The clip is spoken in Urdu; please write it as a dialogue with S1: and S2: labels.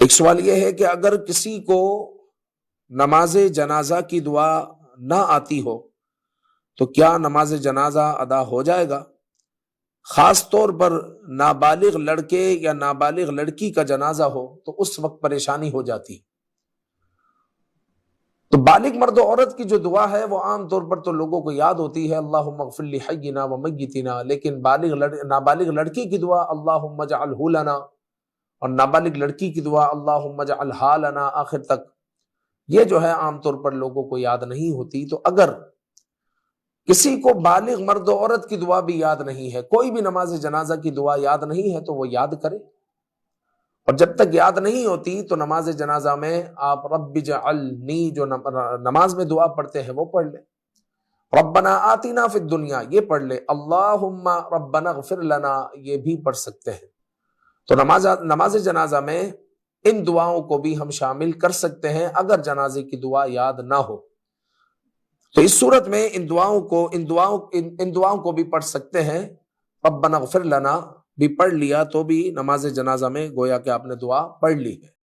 S1: ایک سوال یہ ہے کہ اگر کسی کو نماز جنازہ کی دعا نہ آتی ہو تو کیا نماز جنازہ ادا ہو جائے گا؟ خاص طور پر نابالغ لڑکے یا نابالغ لڑکی کا جنازہ ہو تو اس وقت پریشانی ہو جاتی ہے۔ تو بالغ مرد و عورت کی جو دعا ہے وہ عام طور پر تو لوگوں کو یاد ہوتی ہے، اللہم اغفر لحینا و میتنا، لیکن نابالغ لڑکی کی دعا اللہم اجعلہ لنا، اور نابالغ لڑکی کی دعا اللہم اجعلہا لنا آخر تک، یہ جو ہے عام طور پر لوگوں کو یاد نہیں ہوتی۔ تو اگر کسی کو بالغ مرد و عورت کی دعا بھی یاد نہیں ہے، کوئی بھی نماز جنازہ کی دعا یاد نہیں ہے تو وہ یاد کرے، اور جب تک یاد نہیں ہوتی تو نماز جنازہ میں آپ رب اجعلنی جو نماز میں دعا پڑھتے ہیں وہ پڑھ لیں، ربنا آتنا فی الدنیا یہ پڑھ لیں، اللہم ربنا اغفر لنا یہ بھی پڑھ سکتے ہیں۔ تو نماز جنازہ میں ان دعاؤں کو بھی ہم شامل کر سکتے ہیں اگر جنازے کی دعا یاد نہ ہو، تو اس صورت میں ان دعاؤں کو بھی پڑھ سکتے ہیں۔ ربنا اغفر لنا بھی پڑھ لیا تو بھی نماز جنازہ میں گویا کہ آپ نے دعا پڑھ لی ہے۔